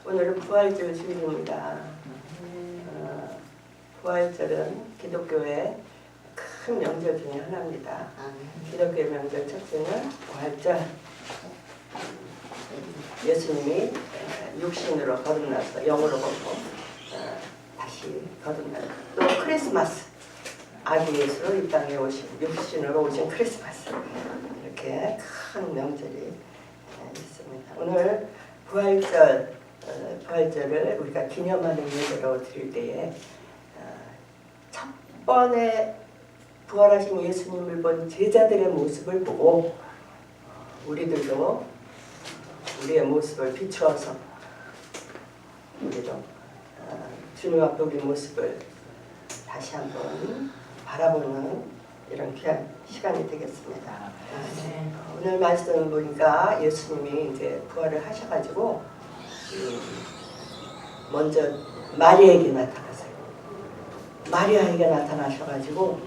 오늘은 부활절 주일입니다. 부활절은 기독교의 큰 명절 중에 하나입니다. 기독교의 명절 첫째는 부활절. 예수님이 육신으로 거듭나서 영으로 걷고 다시 거듭나는 또 크리스마스, 아기 예수로 이 땅에 오신 육신으로 오신 크리스마스, 이렇게 큰 명절이 있습니다. 오늘 부활절을 우리가 기념하는 예배로 드릴 때에 첫 번에 부활하신 예수님을 본 제자들의 모습을 보고 우리들도 우리의 모습을 비추어서 우리도 주님 앞에 우리 모습을 다시 한번 바라보는 이런 귀한 시간이 되겠습니다. 오늘 말씀을 보니까 예수님이 이제 부활을 하셔가지고 먼저 마리아에게 나타났어요. 마리아에게 나타나셔가지고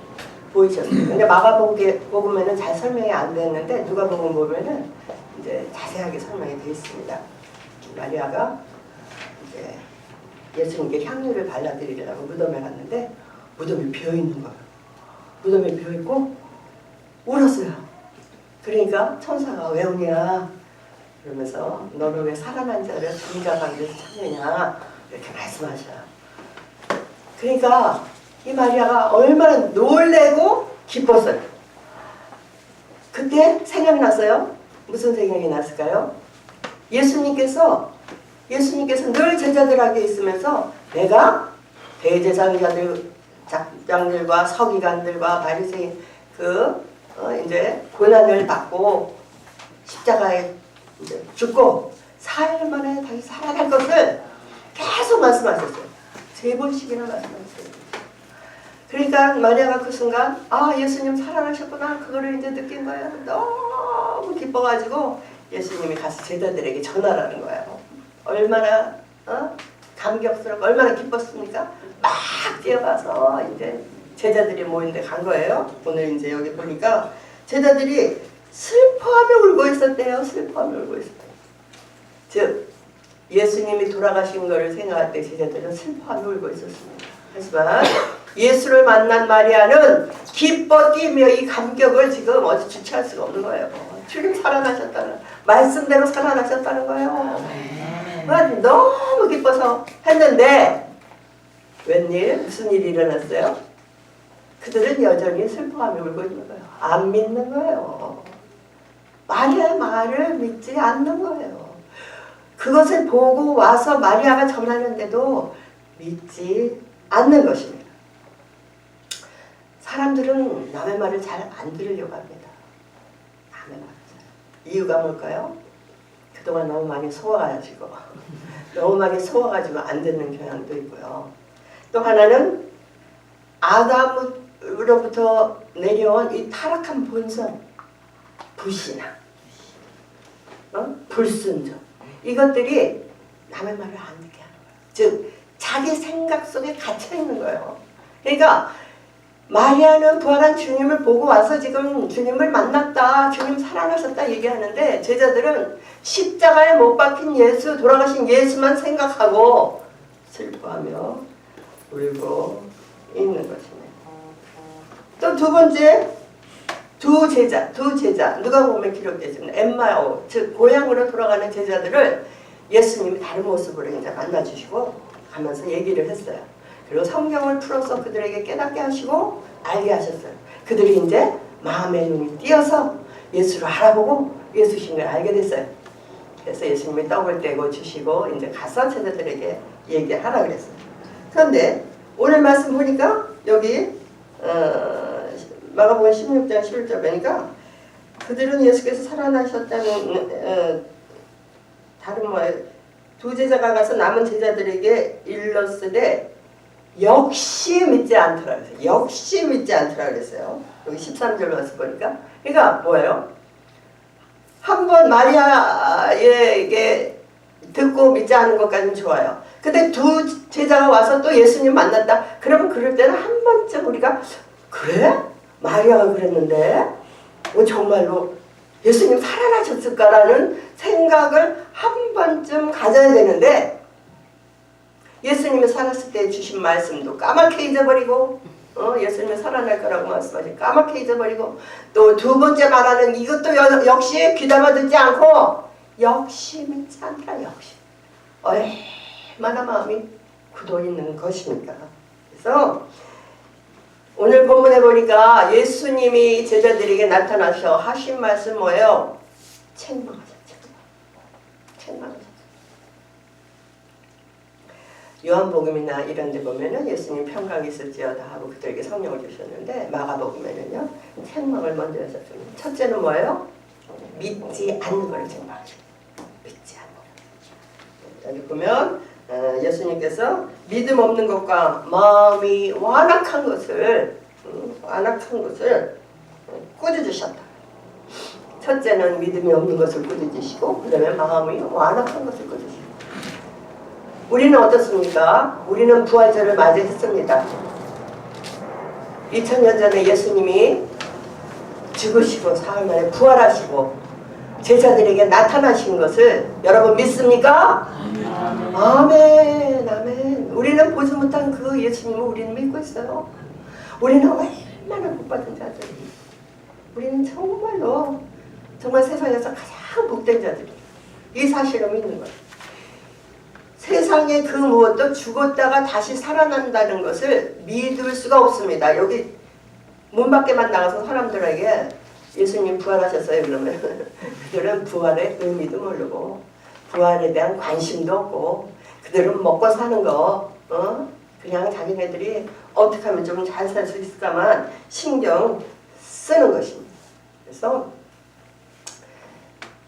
보이셨어요. 근데 마가복음에는 잘 설명이 안 됐는데 누가복음 보면은 이제 자세하게 설명이 되어 있습니다. 마리아가 이제 예수님께 향유를 발라드리려고 무덤에 갔는데 무덤이 비어 있는 거예요. 무덤에 비어 있고 울었어요. 그러니까 천사가 왜 우냐? 그러면서 너는 왜 살아난 자를 죽은 가운데서 찾느냐? 이렇게 말씀하셔요. 그러니까 이 마리아가 얼마나 놀래고 기뻤어요. 그때 생각이 났어요. 무슨 생각이 났을까요? 예수님께서 늘 제자들에게 있으면서 내가 대제사장들과 서기관들과 바리새인 이제 고난을 받고 십자가에 이제 죽고 4일 만에 다시 살아날 것을 계속 말씀하셨어요. 3번씩이나 말씀하셨어요. 그러니까 마리아가 그 순간 예수님 살아나셨구나 그거를 이제 느낀 거예요. 너무 기뻐가지고 예수님이 가서 제자들에게 전하라는 거예요. 얼마나 감격스럽고 얼마나 기뻤습니까? 막 뛰어가서 이제 제자들이 모인 데 간 거예요. 오늘 이제 여기 보니까 제자들이 슬퍼하며 울고 있었대요. 슬퍼하며 울고 있었대요. 즉 예수님이 돌아가신 것을 생각할 때 제자들은 슬퍼하며 울고 있었습니다. 하지만 예수를 만난 마리아는 기뻐 뛰며 이 감격을 지금 어디 주체할 수가 없는 거예요. 주님 살아나셨다는 말씀대로 살아나셨다는 거예요. 너무 기뻐서 했는데 웬일? 무슨 일이 일어났어요? 그들은 여전히 슬퍼하며 울고 있는 거예요. 안 믿는 거예요. 마리아의 말을 믿지 않는 거예요. 그것을 보고 와서 마리아가 전하는데도 믿지 않는 것입니다. 사람들은 남의 말을 잘 안 들으려고 합니다. 남의 말을 잘. 이유가 뭘까요? 그동안 너무 많이 속아가지고 안 듣는 경향도 있고요. 또 하나는 아담으로부터 내려온 이 타락한 본성, 불신앙, 불순종, 이것들이 남의 말을 안 듣게 하는 거예요. 즉 자기 생각 속에 갇혀 있는 거예요. 그러니까 마리아는 부활한 주님을 보고 와서 지금 주님을 만났다, 주님 살아나셨다 얘기하는데 제자들은 십자가에 못 박힌 예수, 돌아가신 예수만 생각하고 슬퍼하며 울고 있는 것입니다. 또 두 번째, 두 제자 누가복음에 기록되어 있는 엠마오, 즉 고향으로 돌아가는 제자들을 예수님이 다른 모습으로 이제 만나주시고 가면서 얘기를 했어요. 그리고 성경을 풀어서 그들에게 깨닫게 하시고 알게 하셨어요. 그들이 이제 마음의 눈이 띄어서 예수를 알아보고 예수신 걸 알게 됐어요. 그래서 예수님이 떡을 떼고 주시고 이제 가서 제자들에게 얘기하라 그랬어요. 그런데 오늘 말씀 보니까 여기 마가복음 16장 11절 보니까 그들은 예수께서 살아나셨다는 다른 두 제자가 가서 남은 제자들에게 일렀으되 역시 믿지 않더라 그랬어요. 역시 믿지 않더라 그랬어요. 여기 13절 말씀 보니까 그러니까 뭐예요? 한번 마리아에게 듣고 믿지 않는 것까지는 좋아요. 근데 두 제자가 와서 또 예수님 만났다. 그러면 그럴 때는 한 번쯤 우리가 그래? 마리아가 그랬는데 정말로 예수님 살아나셨을까라는 생각을 한 번쯤 가져야 되는데 예수님이 살았을 때 주신 말씀도 까맣게 잊어버리고, 예수님이 살아날 거라고 말씀하신 까맣게 잊어버리고, 또 두 번째 말하는 이것도 역시 귀담아 듣지 않고 역시 믿지 않더라. 역시 얼마나 마음이 굳어 있는 것입니까? 그래서 오늘 본문에 보니까 예수님이 제자들에게 나타나셔 하신 말씀 뭐예요? 책망하셨죠. 책망하셨죠. 요한복음이나 이런 데 보면은 예수님 평강이 있을지어다 하고 그들에게 성령을 주셨는데, 마가복음에는요 책망을 먼저 하셨습니다. 첫째는 뭐예요? 믿지 않는 걸 책망하셨어요. 믿지 않는 거. 여기 보면 예수님께서 믿음 없는 것과 마음이 완악한 것을 꾸짖으셨다. 첫째는 믿음이 없는 것을 꾸짖으시고, 그 다음에 마음이 완악한 것을 꾸짖으시고. 우리는 어떻습니까? 우리는 부활절을 맞이했습니다. 2000년 전에 예수님이 죽으시고 사흘 만에 부활하시고 제자들에게 나타나신 것을 여러분 믿습니까? 아멘, 아멘. 우리는 보지 못한 그 예수님을 우리는 믿고 있어요. 우리는 얼마나 복받은 자들이, 우리는 정말로 정말 세상에서 가장 복된 자들이 이 사실을 믿는 거예요. 세상의 그 무엇도 죽었다가 다시 살아난다는 것을 믿을 수가 없습니다. 여기 문 밖에만 나가서 사람들에게 예수님 부활하셨어요 그러면 그들은 부활의 의미도 모르고 부활에 대한 관심도 없고, 그들은 먹고 사는 거 그냥 자기네들이 어떻게 하면 좀 잘 살 수 있을까만 신경 쓰는 것입니다. 그래서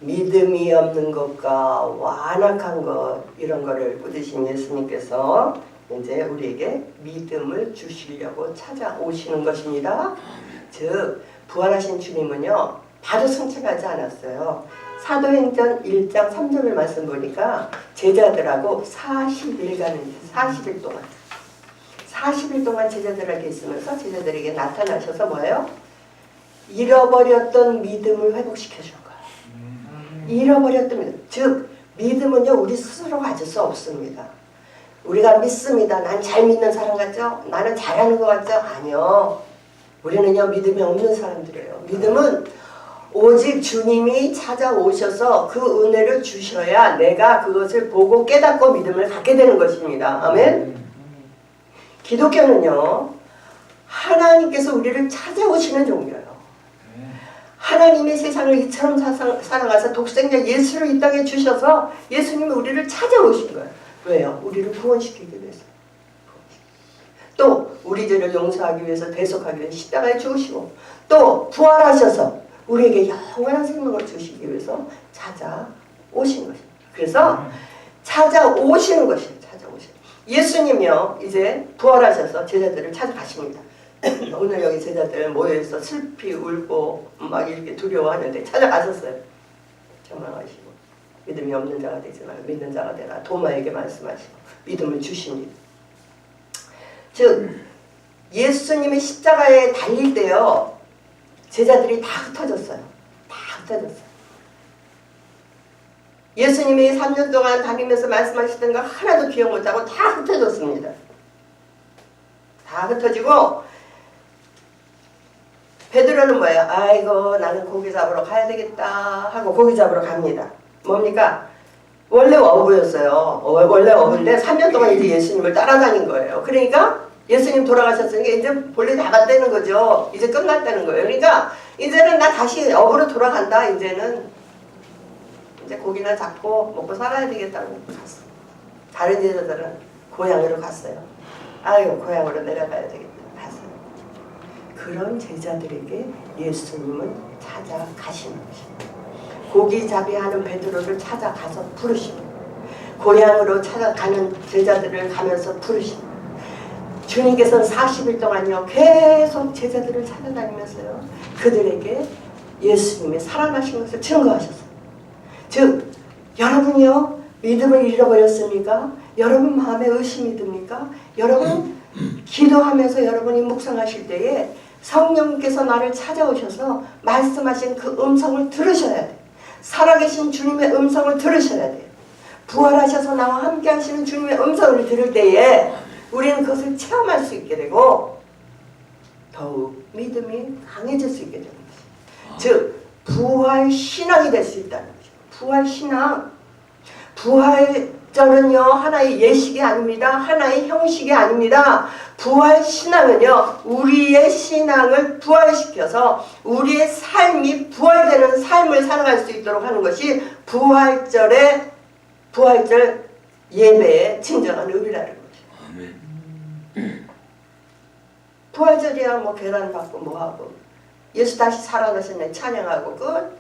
믿음이 없는 것과 완악한 것, 이런 거를 꾸짖으신 예수님께서 이제 우리에게 믿음을 주시려고 찾아오시는 것입니다. 즉 부활하신 주님은요 바로 승천하지 않았어요. 사도행전 1장 3절을 말씀 보니까 제자들하고 40일 동안 제자들에게 있으면서 제자들에게 나타나셔서 뭐예요? 잃어버렸던 믿음을 회복시켜 준 거예요. 잃어버렸던 믿음. 즉 믿음은요 우리 스스로 가질 수 없습니다. 우리가 믿습니다. 난 잘 믿는 사람 같죠? 나는 잘하는 것 같죠? 아니요. 우리는요 믿음이 없는 사람들이에요. 믿음은 오직 주님이 찾아오셔서 그 은혜를 주셔야 내가 그것을 보고 깨닫고 믿음을 갖게 되는 것입니다. 아멘. 기독교는요 하나님께서 우리를 찾아오시는 종교예요. 하나님이 세상을 이처럼 살아가서 독생자 예수를 이 땅에 주셔서 예수님이 우리를 찾아오신 거예요. 왜요? 우리를 구원시키기 위해서. 또 우리 죄를 용서하기 위해서, 대속하기 위해서 십자가에 죽으시고, 또 부활하셔서 우리에게 영원한 생명을 주시기 위해서 찾아오신 것입니다. 그래서 찾아오시는 것이에요. 예수님이요 이제 부활하셔서 제자들을 찾아가십니다. 오늘 여기 제자들 모여있어 슬피 울고 막 이렇게 두려워하는데 찾아가셨어요. 전망하시고 믿음이 없는 자가 되지 말고 믿는 자가 되라 도마에게 말씀하시고 믿음을 주십니다. 즉 예수님이 십자가에 달릴 때요 제자들이 다 흩어졌어요. 다 흩어졌어요. 예수님이 3년 동안 다니면서 말씀하시던 거 하나도 기억 못하고 다 흩어졌습니다. 다 흩어지고 베드로는 뭐예요? 아이고 나는 고기 잡으러 가야 되겠다 하고 고기 잡으러 갑니다. 뭡니까? 원래 어부였어요. 원래 어부인데 3년 동안 이제 예수님을 따라다닌 거예요. 그러니까 예수님 돌아가셨으니까 이제 본래 나갔다는 거죠. 이제 끝났다는 거예요. 그러니까 이제는 나 다시 어부로 돌아간다. 이제는 이제 고기나 잡고 먹고 살아야 되겠다고 갔어요. 다른 제자들은 고향으로 갔어요. 아유 고향으로 내려가야 되겠다. 갔어요. 그런 제자들에게 예수님은 찾아가시는 것입니다. 고기잡이 하는 베드로를 찾아가서 부르십니다. 고향으로 찾아가는 제자들을 가면서 부르십니다. 주님께서는 40일 동안요 계속 제자들을 찾아다니면서요 그들에게 예수님의 살아나신 것을 증거하셨어요. 즉 여러분이요 믿음을 잃어버렸습니까? 여러분 마음에 의심이 듭니까? 여러분 기도하면서 여러분이 묵상하실 때에 성령께서 나를 찾아오셔서 말씀하신 그 음성을 들으셔야 돼요. 살아계신 주님의 음성을 들으셔야 돼요. 부활하셔서 나와 함께 하시는 주님의 음성을 들을 때에 우리는 그것을 체험할 수 있게 되고 더욱 믿음이 강해질 수 있게 되는 것입니다. 즉 부활 신앙이 될 수 있다는 것입니다. 부활 신앙, 부활절은요 하나의 예식이 아닙니다. 하나의 형식이 아닙니다. 부활 신앙은요 우리의 신앙을 부활시켜서 우리의 삶이 부활되는 삶을 살아갈 수 있도록 하는 것이 부활절 예배의 진정한 의미라는 거죠. 부활절이야 뭐 계단 받고 뭐하고 예수 다시 살아나셨네 찬양하고 끝?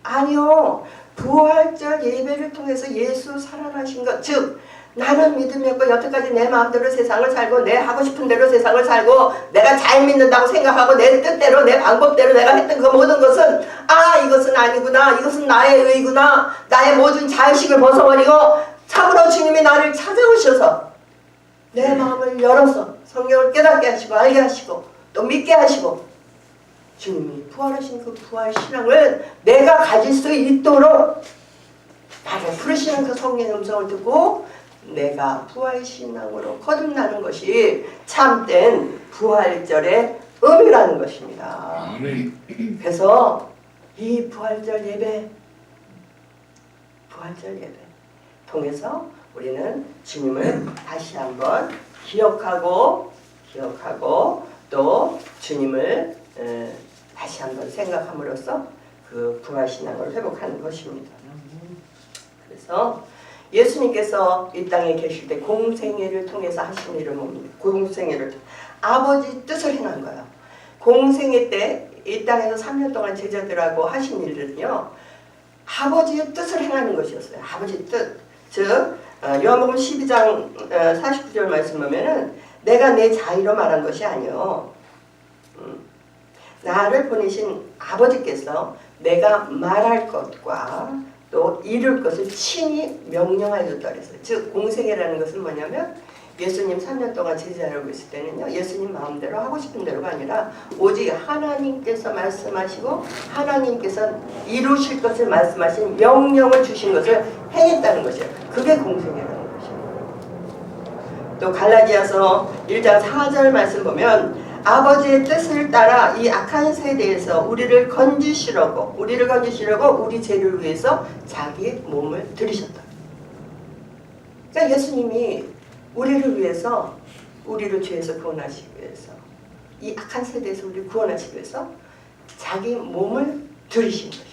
아니요. 부활절 예배를 통해서 예수 살아나신 것, 즉 나는 믿음이 없고 여태까지 내 마음대로 세상을 살고 내 하고 싶은 대로 세상을 살고 내가 잘 믿는다고 생각하고 내 뜻대로 내 방법대로 내가 했던 그 모든 것은 이것은 아니구나, 이것은 나의 의구나, 나의 모든 자의식을 벗어버리고 참으로 주님이 나를 찾아오셔서 내 마음을 열어서 성경을 깨닫게 하시고 알게 하시고 또 믿게 하시고 주님이 부활하신 그 부활 신앙을 내가 가질 수 있도록 나를 부르시는 그 성령의 음성을 듣고 내가 부활 신앙으로 거듭나는 것이 참된 부활절의 의미라는 것입니다. 그래서 이 부활절 예배 통해서 우리는 주님을 다시 한번 기억하고 또 주님을 다시 한번 생각함으로써 그 부활신앙을 회복하는 것입니다. 그래서 예수님께서 이 땅에 계실 때 공생애를 통해서 하신 일은 뭡니까? 공생애를 아버지 뜻을 행한 거예요. 공생애 때 이 땅에서 3년 동안 제자들하고 하신 일은요 아버지의 뜻을 행하는 것이었어요. 아버지 뜻. 즉 요한복음 12장 49절 말씀 보면은 내가 내 자의로 말한 것이 아니요 나를 보내신 아버지께서 내가 말할 것과 또 이룰 것을 친히 명령하였다 그랬어요. 즉 공생애라는 것은 뭐냐면 예수님 3년 동안 제자하고 있을 때는요 예수님 마음대로 하고 싶은 대로가 아니라 오직 하나님께서 말씀하시고 하나님께서 이루실 것을 말씀하신 명령을 주신 것을 행했다는 것이에요. 그게 공생애라는 것이에요. 또 갈라디아서 1장 4절 말씀 보면 아버지의 뜻을 따라 이 악한 세대에서 우리를 건지시려고 우리 죄를 위해서 자기 몸을 들이셨다. 그러니까 예수님이 우리를 위해서 우리를 죄에서 구원하시기 위해서 이 악한 세대에서 우리를 구원하시기 위해서 자기 몸을 들이신 것이에요.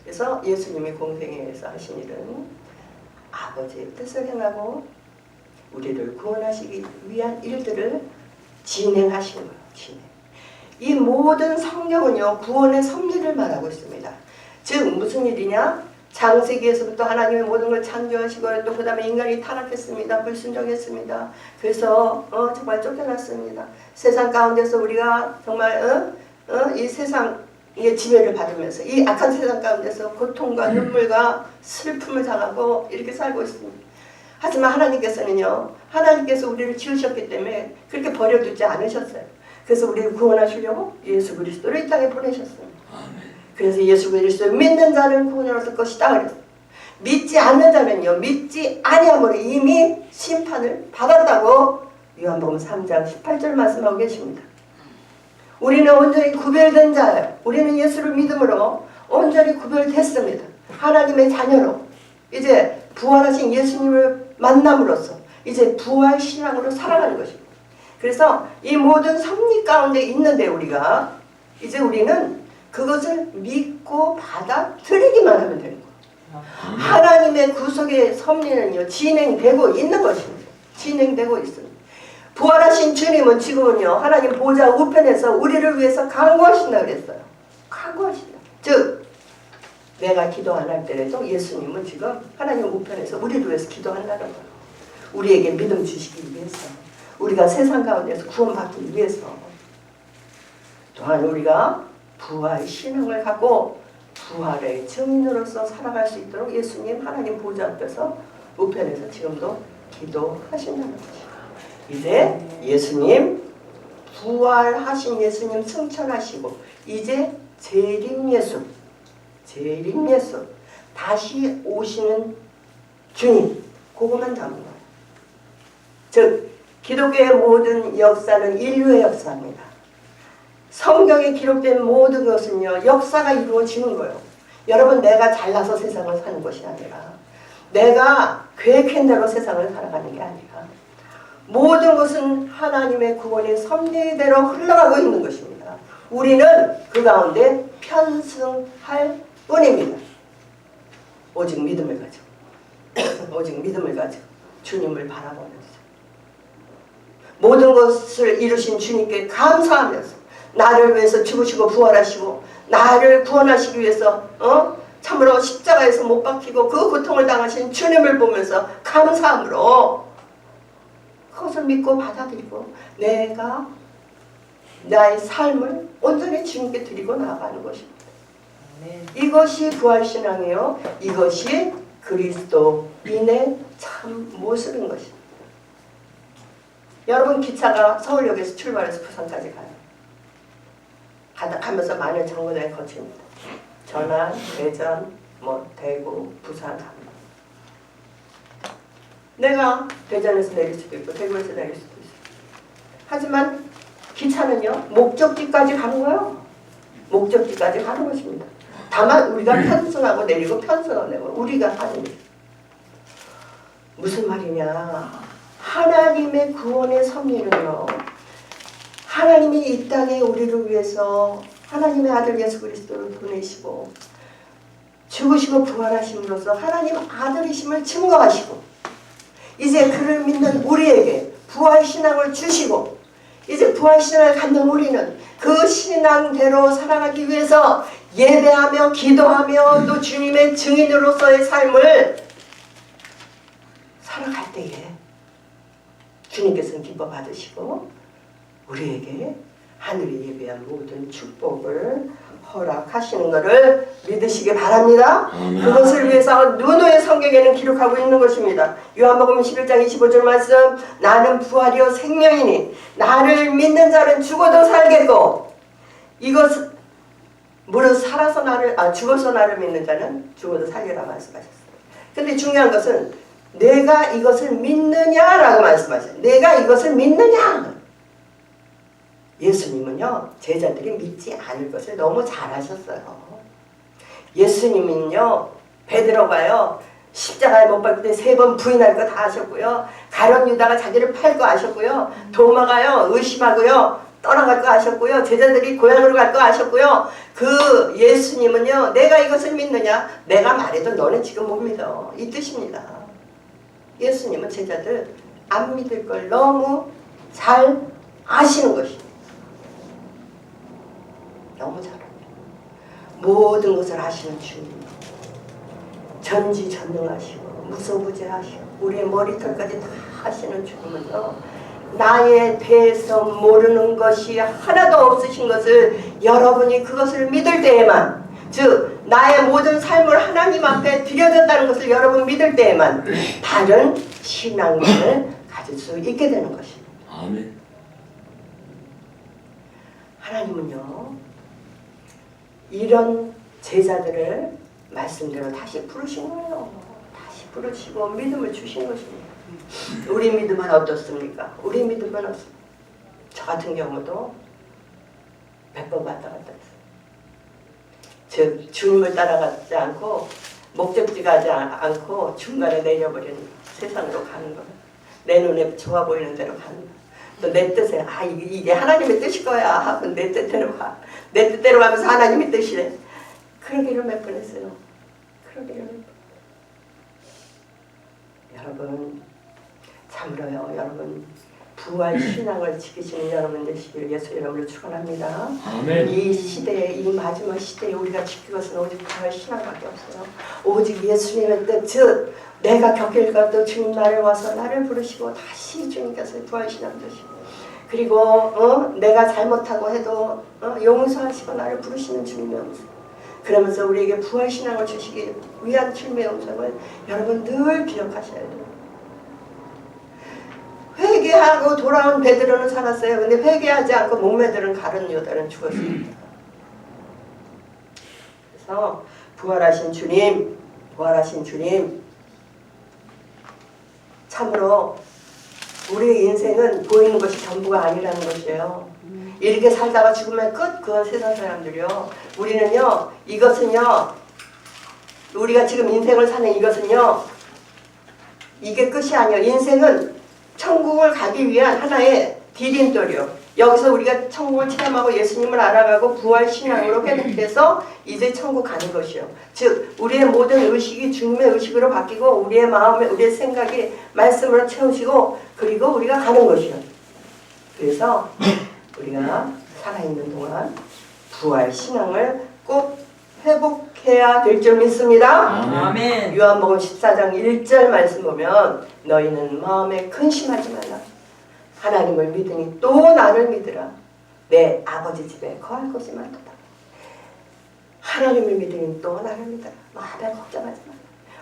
그래서 예수님이 공생애에서 하신 일은 아버지의 뜻을 행하고 우리를 구원하시기 위한 일들을 진행하신 거예요. 이 모든 성경은요 구원의 섭리를 말하고 있습니다. 즉 무슨 일이냐? 창세기에서부터 하나님의 모든 걸 창조하시고 또 그 다음에 인간이 타락했습니다. 불순종했습니다. 그래서 정말 쫓겨났습니다. 세상 가운데서 우리가 정말 이 세상의 지배를 받으면서 이 악한 세상 가운데서 고통과 눈물과 슬픔을 당하고 이렇게 살고 있습니다. 하지만 하나님께서 우리를 지으셨기 때문에 그렇게 버려두지 않으셨어요. 그래서 우리를 구원하시려고 예수 그리스도를 이 땅에 보내셨어요. 그래서 예수 그리스도를 믿는 자는 구원을 얻을 것이다 그랬어요. 믿지 않는 자는요 믿지 아니함으로 이미 심판을 받았다고 요한복음 3장 18절 말씀하고 계십니다. 우리는 온전히 구별된 자예요. 우리는 예수를 믿음으로 온전히 구별됐습니다. 하나님의 자녀로 이제 부활하신 예수님을 만남으로써 이제 부활 신앙으로 살아가는 것입니다. 그래서 이 모든 섭리 가운데 있는데 우리는 그것을 믿고 받아들이기만 하면 되는 거예요. 하나님의 구속의 섭리는요 진행되고 있는 것입니다. 진행되고 있습니다. 부활하신 주님은 지금은요 하나님 보좌 우편에서 우리를 위해서 간구하신다 그랬어요. 간구하신다. 즉 내가 기도 안 할 때라도 예수님은 지금 하나님 우편에서 우리를 위해서 기도한다는 거예요. 우리에게 믿음 주시기 위해서, 우리가 세상 가운데서 구원받기 위해서, 또한 우리가 부활 신앙을 갖고 부활의 증인으로서 살아갈 수 있도록 예수님 하나님 보좌 앞에서 우편에서 지금도 기도하신다는 것이죠. 이제 예수님 부활하신 예수님 승천하시고 이제 재림 예수 다시 오시는 주님, 그것만 담은 거예요. 즉 기독교의 모든 역사는 인류의 역사입니다. 성경에 기록된 모든 것은요, 역사가 이루어지는 거예요. 여러분, 내가 잘나서 세상을 사는 것이 아니라 내가 계획한 대로 세상을 살아가는 게 아니라 모든 것은 하나님의 구원의 섭리대로 흘러가고 있는 것입니다. 우리는 그 가운데 편승할 뿐입니다. 오직 믿음을 가지고 오직 믿음을 가지고 주님을 바라보면서 모든 것을 이루신 주님께 감사하면서 나를 위해서 죽으시고 부활하시고 나를 구원하시기 위해서 참으로 십자가에서 못 박히고 그 고통을 당하신 주님을 보면서 감사함으로 그것을 믿고 받아들이고 내가 나의 삶을 온전히 주님께 드리고 나아가는 것입니다. 이것이 부활신앙이요, 이것이 그리스도인의 참 모습인 것입니다. 여러분, 기차가 서울역에서 출발해서 부산까지 가면서 많은 정거장에 거칩니다. 전안, 대전, 대구, 부산 갑니다. 내가 대전에서 내릴 수도 있고 대구에서 내릴 수도 있어요. 하지만 기차는요, 목적지까지 가는 거예요. 목적지까지 가는 것입니다. 다만 우리가 편승하고 내리고 편승하고 내리고 우리가 하는 일. 무슨 말이냐, 하나님의 구원의 섭리는요, 하나님이 이 땅에 우리를 위해서 하나님의 아들 예수 그리스도를 보내시고 죽으시고 부활하심으로써 하나님 아들이심을 증거하시고 이제 그를 믿는 우리에게 부활신앙을 주시고 이제 부활신앙을 갖는 우리는 그 신앙대로 살아가기 위해서 예배하며 기도하며 또 주님의 증인으로서의 삶을 살아갈 때에 주님께서는 기뻐 받으시고 우리에게 하늘이 예배한 모든 축복을 허락하시는 것을 믿으시기 바랍니다. 그것을 위해서 누누의 성경에는 기록하고 있는 것입니다. 요한복음 11장 25절 말씀, 나는 부활이요 생명이니 나를 믿는 자는 죽어도 살겠고 이것 무릇 살아서 죽어서 나를 믿는 자는 죽어도 살리라 말씀하셨어요. 근데 중요한 것은 내가 이것을 믿느냐라고 말씀하셨어요. 내가 이것을 믿느냐. 예수님은요, 제자들이 믿지 않을 것을 너무 잘하셨어요. 예수님은요, 베드로가요, 십자가에 못 박을 때 3번 부인할 거 다 하셨고요. 가룟 유다가 자기를 팔 거 아셨고요. 도마가요, 의심하고요, 떠나갈 거 아셨고요. 제자들이 고향으로 갈 거 아셨고요. 그 예수님은요, 내가 이것을 믿느냐? 내가 말해도 너는 지금 못 믿어. 이 뜻입니다. 예수님은 제자들 안 믿을 걸 너무 잘 아시는 것입니다. 너무 잘합니다. 모든 것을 아시는 주님, 전지전능하시고 무소부재하시고 우리의 머리털까지 다 하시는 주님은요, 나에 대해서 모르는 것이 하나도 없으신 것을 여러분이 그것을 믿을 때에만, 즉 나의 모든 삶을 하나님 앞에 드려졌다는 것을 여러분 믿을 때에만 바른 신앙을 가질 수 있게 되는 것입니다. 아멘. 하나님은요, 이런 제자들을 말씀대로 다시 부르신 거예요. 다시 부르시고 믿음을 주신 것입니다. 우리 믿음은 어떻습니까? 우리 믿음은 어떻습니까? 저 같은 경우도 100번 왔다 갔다 했어요. 즉 주님을 따라가지 않고 목적지 가지 않고 중간에 내려버리는 세상으로 가는 거예요. 내 눈에 좋아 보이는 대로 가는 거예요. 또 내 뜻에 이게 하나님의 뜻일 거야 하고 내 뜻대로 가. 내 뜻대로 가면서 하나님의 뜻이래. 그러기를 몇 번 했어요. 그러기를 몇 번. 여러분 참으로요. 여러분 부활 신앙을 지키시는 여러분 되시길 예수 이름으로 축원합니다. 아멘. 이 시대에, 이 마지막 시대에 우리가 지킬 것은 오직 부활 신앙밖에 없어요. 오직 예수님의 뜻, 즉 내가 겪을 것도 주님 나를 와서 나를 부르시고 다시 주님께서 부활 신앙 주시고 그리고 내가 잘못하고 해도 용서하시고 나를 부르시는 주님의 음성. 그러면서 우리에게 부활 신앙을 주시기 위한 주님의 음성을 여러분 늘 기억하셔야 돼요. 회개하고 돌아온 베드로는 살았어요. 근데 회개하지 않고 목매들은 가룟 유다는 죽었습니다. 그래서 부활하신 주님 참으로 우리의 인생은 보이는 것이 전부가 아니라는 것이에요. 이렇게 살다가 죽으면 끝. 그건 세상 사람들이요. 우리는요, 이것은요, 우리가 지금 인생을 사는 이것은요, 이게 끝이 아니에요. 인생은 천국을 가기 위한 하나의 디딤돌이요. 여기서 우리가 천국을 체험하고 예수님을 알아가고 부활 신앙으로 회복해서 이제 천국 가는 것이요. 즉 우리의 모든 의식이 주님의 의식으로 바뀌고 우리의 마음에 우리의 생각이 말씀으로 채우시고 그리고 우리가 가는 것이요. 그래서 우리가 살아있는 동안 부활 신앙을 꼭 회복해야 될 줄 믿습니다. 아멘. 요한복음 14장 1절 말씀 보면 너희는 마음에 근심하지 말라. 하나님을 믿으니 또 나를 믿으라. 내 아버지 집에 거할 곳이 많도다. 하나님을 믿으니 또 나를 믿으라. 마음에 걱정하지 말라.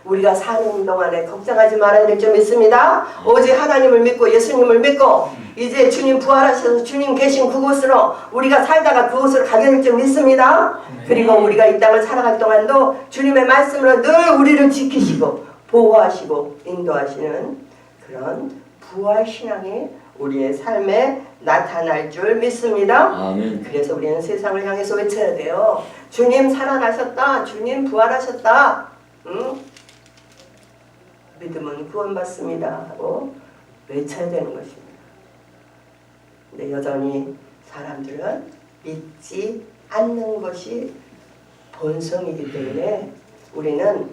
우리가 사는 동안에 걱정하지 말아야 될 줄 믿습니다. 오직 하나님을 믿고 예수님을 믿고 이제 주님 부활하셔서 주님 계신 그곳으로 우리가 살다가 그곳으로 가게 될 줄 믿습니다. 그리고 우리가 이 땅을 살아갈 동안도 주님의 말씀으로 늘 우리를 지키시고 보호하시고 인도하시는 그런 부활신앙이 우리의 삶에 나타날 줄 믿습니다. 아멘. 그래서 우리는 세상을 향해서 외쳐야 돼요. 주님 살아나셨다. 주님 부활하셨다. 믿음은 구원받습니다 하고 외쳐야 되는 것입니다. 근데 여전히 사람들은 믿지 않는 것이 본성이기 때문에 우리는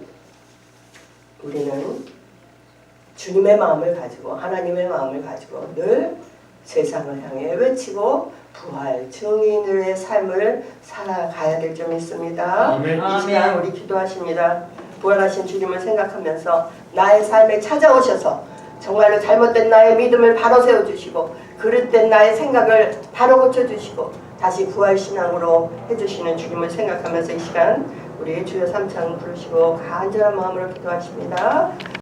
주님의 마음을 가지고 하나님의 마음을 가지고 늘 세상을 향해 외치고 부활 증인의 삶을 살아가야 될 줄 믿습니다. 아멘. 이 시간 우리 기도하십니다. 부활하신 주님을 생각하면서 나의 삶에 찾아오셔서 정말로 잘못된 나의 믿음을 바로 세워주시고 그릇된 나의 생각을 바로 고쳐주시고 다시 부활신앙으로 해주시는 주님을 생각하면서 이 시간 우리 주여 삼창 부르시고 간절한 마음으로 기도하십니다.